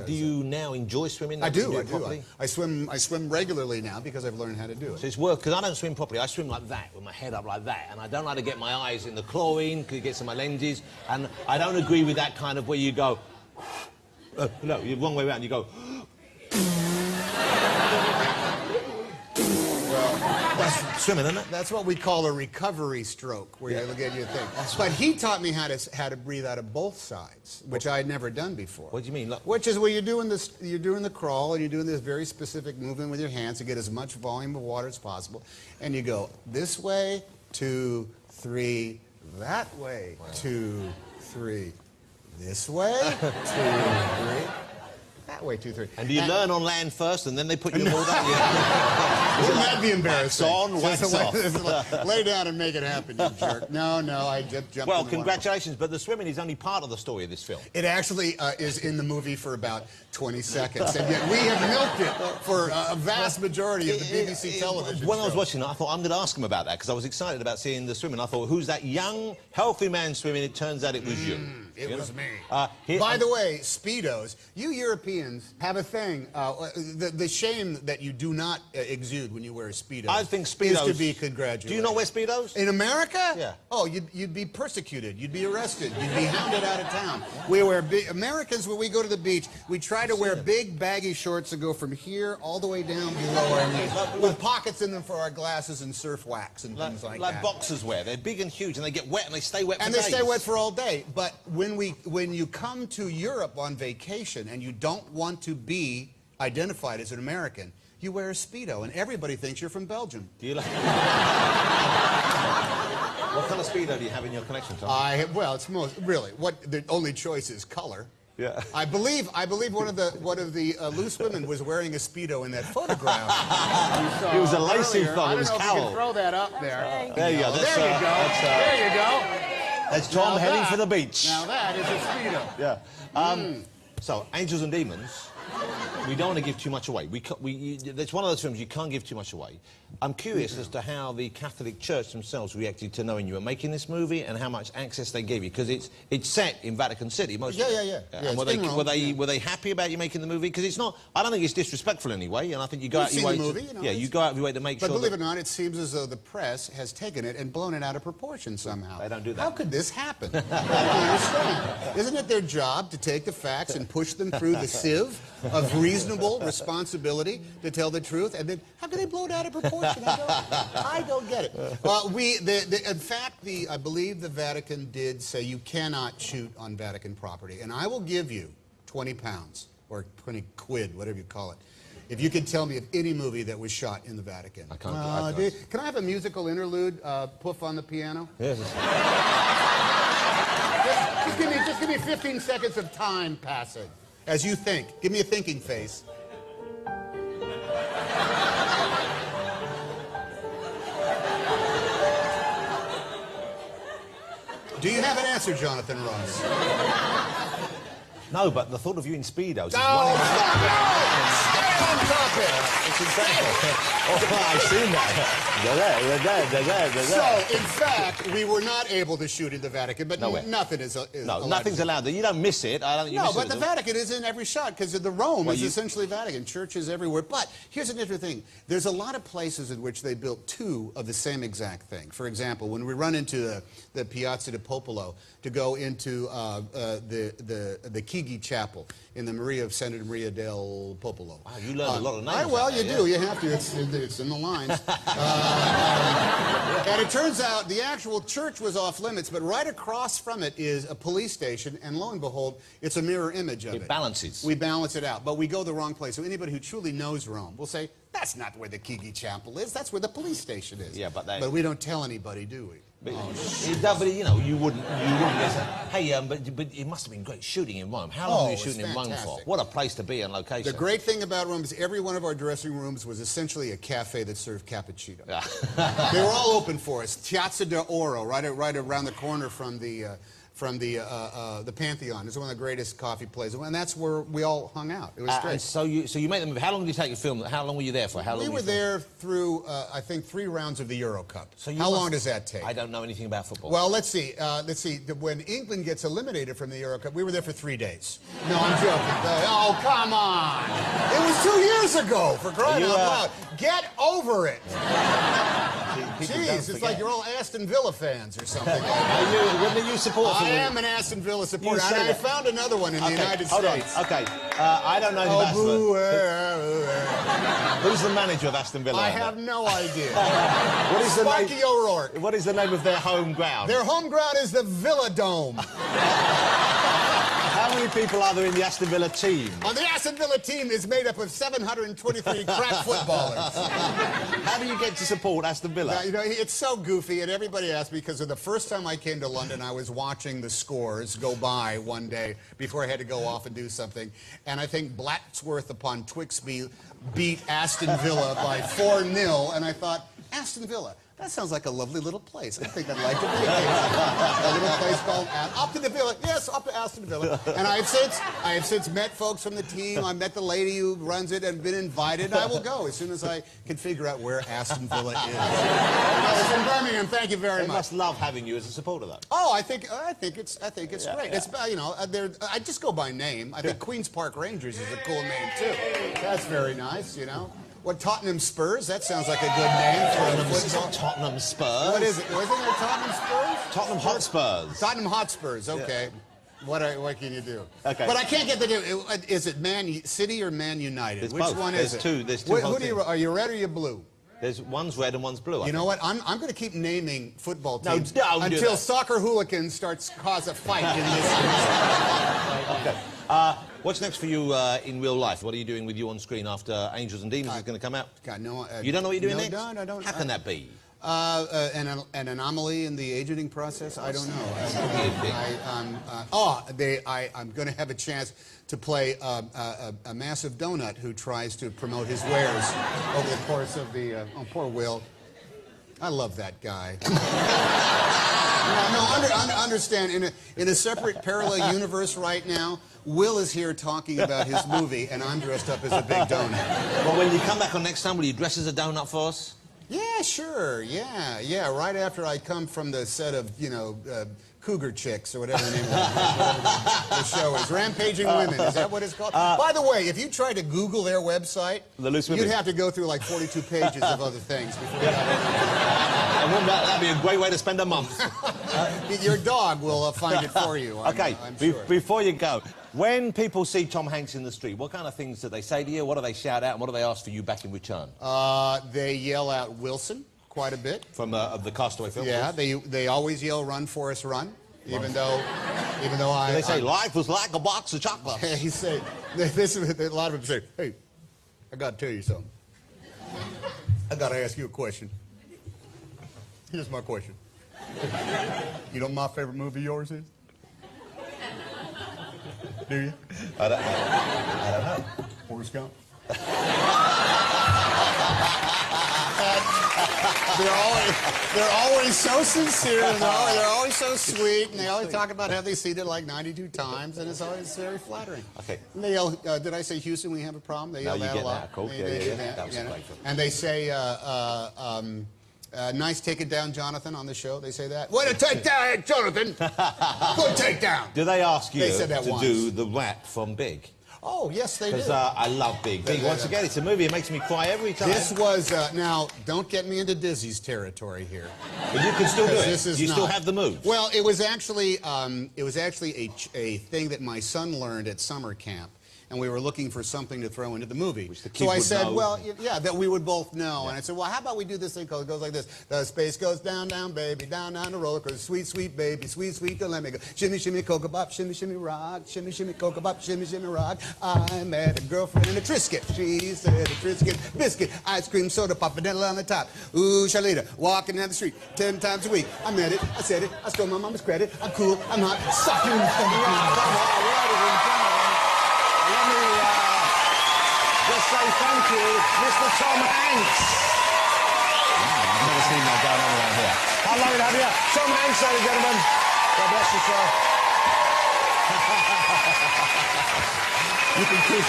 Do you now enjoy swimming? I do. I swim regularly now because I've learned how to do it. So it's work, because I don't swim properly. I swim like that, with my head up like that, and I don't like to get my eyes in the chlorine, because it gets in my lenses, and I don't agree with that kind of where you go... no, you're the wrong way around, you go... That's swimming, isn't it? That's what we call a recovery stroke, where you look at your thing. But he taught me how to breathe out of both sides, which I had never done before. What do you mean? Look. Which is where you're doing the crawl, and you're doing this very specific movement with your hands to get as much volume of water as possible, and you go this way, 2, 3, that way, 2, 3, this way, 2, 3. That way, 2, 3. And do you learn on land first, and then they put you in all that? Wouldn't that be embarrassing? Wax on, wax off. Lay down and make it happen, you jerk. No, I jumped Well, in the congratulations, but the swimming is only part of the story of this film. It actually is in the movie for about 20 seconds, and yet we have milked it for a vast majority of the BBC television When I was watching it, I thought, I'm going to ask him about that, because I was excited about seeing the swimming. I thought, who's that young, healthy man swimming? It turns out it was you. It was me. By the way, Speedos, you Europeans have a thing, the shame that you do not exude when you wear Speedos. I think Speedos... is to be congratulated. Do you not wear Speedos? In America? Yeah. Oh, you'd be persecuted. You'd be arrested. You'd be hounded out of town. We wear Americans, when we go to the beach, we try to wear big baggy shorts that go from here all the way down below our knees, with pockets in them for our glasses and surf wax and things like that. Like boxers wear. They're big and huge, and they get wet, and they stay wet for days. And they stay wet for all day. But when you come to Europe on vacation and you don't want to be identified as an American, you wear a Speedo, and everybody thinks you're from Belgium. Do you like... What kind of Speedo do you have in your collection, Tom? Well, it's really, the only choice is color. Yeah. I believe one of the loose women was wearing a Speedo in that photograph. It was a lacy thong. It was I don't know if you can throw that up there. There you go. There you go. There you go. That's Tom heading for the beach. Now that is a Speedo. Yeah. So, Angels and Demons, we don't want to give too much away. It's one of those films you can't give too much away. I'm curious as to how the Catholic Church themselves reacted to knowing you were making this movie, and how much access they gave you, because it's set in Vatican City. Yeah. And were they happy about you making the movie? Because it's not. I don't think it's disrespectful in any way, and I think you go out your way. You go out of your way to make sure. But believe it or not, it seems as though the press has taken it and blown it out of proportion somehow. They don't do that. How could this happen? I don't understand. Isn't it their job to take the facts and push them through the sieve of reasonable responsibility to tell the truth? And then how can they blow it out of proportion? I don't get it. In fact, I believe the Vatican did say you cannot shoot on Vatican property, and I will give you 20 pounds or 20 quid, whatever you call it, if you can tell me of any movie that was shot in the Vatican. I can't. Can I have a musical interlude, Puff on the piano? Yes. Just give me 15 seconds of time passing as you think. Give me a thinking face. Do you have an answer, Jonathan Ross? No, but the thought of you in Speedos is Stay on topic. It's incredible. I've seen that. So, in fact, we were not able to shoot in the Vatican, but nothing is allowed. Nothing's allowed. You don't miss it. I don't think you miss it. No, but the Vatican is in every shot, because the Rome is essentially Vatican. Churches everywhere. But here's an interesting thing. There's a lot of places in which they built two of the same exact thing. For example, when we run into the Piazza di Popolo to go into the Chigi Chapel in the Santa Maria del Popolo. Wow, you learn a lot of names. Well, you do. You have to. It's in the lines. And it turns out the actual church was off limits, but right across from it is a police station, and lo and behold, it's a mirror image of it. It balances. We balance it out, but we go the wrong place. So anybody who truly knows Rome will say, that's not where the Chigi Chapel is. That's where the police station is. Yeah, but we don't tell anybody, do we? But, but you know, you wouldn't say, hey, but it must have been great shooting in Rome. How long were you shooting in Rome for? What a place to be on location. The great thing about Rome is every one of our dressing rooms was essentially a cafe that served cappuccino. They were all open for us. Piazza d'Oro, right around the corner from the from the Pantheon. It's one of the greatest coffee places, and that's where we all hung out. It was great. And so you made the movie. How long did you take to film? How long were you there for? We were there through, I think, 3 rounds of the Euro Cup. So how long does that take? I don't know anything about football. Well, let's see. When England gets eliminated from the Euro Cup, we were there for 3 days. No, I'm joking. Oh, come on! It was 2 years ago. For crying out loud! Get over it. Jeez, it's like you're all Aston Villa fans or something like that. When do you support? I am an Aston Villa supporter, and I found another one in the United States. Hold on. Okay, I don't know who's the manager of Aston Villa? I have no idea. What is the Sparky O'Rourke. What is the name of their home ground? Their home ground is the Villa Dome. How many people are there in the Aston Villa team? The Aston Villa team is made up of 723 crack footballers. How do you get to support Aston Villa? Now, you know, it's so goofy, and everybody asks me, because of the first time I came to London, I was watching the scores go by one day before I had to go off and do something, and I think Blacksworth upon Twixby beat Aston Villa by 4-0, and I thought, Aston Villa, that sounds like a lovely little place. I think I'd like to be a little place called up to the Villa. Yes, up to Aston Villa. And I have since met folks from the team. I met the lady who runs it and been invited. I will go as soon as I can figure out where Aston Villa is. It's in Birmingham. Thank you very much. They must love having you as a supporter, though. Oh, I think it's great. It's you know, I just go by name. I think Queens Park Rangers is a cool name too. That's very nice, you know. What, Tottenham Spurs? That sounds like a good name for a football. Tottenham Spurs. What is it? Wasn't it Tottenham Spurs? Tottenham Hotspurs. Tottenham Hotspurs. Okay. Yeah. What can you do? Okay. But I can't get the name. Is it Man City or Man United? There's Which both. one There's is it? two. There's two. Who do you? Are you red or you blue? There's one's red and one's blue. You know what? I'm going to keep naming football teams don't do until that. Soccer Hooligans starts cause a fight in this. Okay. What's next for you in real life? What are you doing with you on screen after Angels and Demons is going to come out? God, no. You don't know what you're doing no, next? No, I don't. How can that be? An anomaly in the agenting process? I don't know. I'm going to have a chance to play a massive donut who tries to promote his wares over the course of the... oh, poor Will. I love that guy. Understand, in a separate parallel universe right now, Will is here talking about his movie, and I'm dressed up as a big donut. Well, when you come back on next time, will you dress as a donut for us? Yeah, sure. Yeah. Right after I come from the set of, you know, Cougar Chicks, or whatever the name of the show is. Rampaging Women, is that what it's called? By the way, if you try to Google their website, you'd have to go through like 42 pages of other things before you got that'd be a great way to spend a month. Your dog will find it for you, Okay, I'm sure. Before you go, when people see Tom Hanks in the street, what kind of things do they say to you? What do they shout out, and what do they ask for you back in return? They yell out Wilson quite a bit. From the Castaway film? Yeah, they always yell "Run, Forrest, run." Even though they say life was like a box of chocolates. He say a lot of them say, "Hey, I got to tell you something. I got to ask you a question. Here's my question. You know what my favorite movie of yours is? Do you? I don't know. Forrest Gump." They're always so sincere, and they're always so sweet, and they always talk about how they seen it like 92 times, and it's always very flattering. Okay. And they yell, did I say Houston, we have a problem? They yell that a lot. That, cool. That was a great film. And they say, nice take it down, Jonathan, on the show. They say that. Way to take down, Jonathan. Good take down. Do they ask you to do the rap from Big? Oh, yes, they do. Because I love Big. Big, once again, it's a movie. It makes me cry every time. This was, now, don't get me into Dizzy's territory here. But you can still do it. You still have the moves. Well, it was actually a thing that my son learned at summer camp. And we were looking for something to throw into the movie. So I said, well, yeah, that we would both know. Yeah. And I said, well, how about we do this thing called, it goes like this. The space goes down, down, baby, down, down the roller coaster. Sweet, sweet, baby, sweet, sweet, don't let me go. Shimmy, shimmy, cocoa bop, shimmy, shimmy, rock. Shimmy, shimmy, cocoa bop, shimmy, shimmy, rock. I met a girlfriend in a Triscuit. She said a Triscuit, biscuit, ice cream, soda pop, vanilla on the top. Ooh, Shalita, walking down the street 10 times a week. I met it, I said it, I stole my mama's credit. I'm cool, I'm hot, sucking in the Let me just say thank you, Mr. Tom Hanks. I've never seen that going on around here. How lovely to have you. Tom Hanks, ladies and gentlemen. God bless you, sir. You can keep...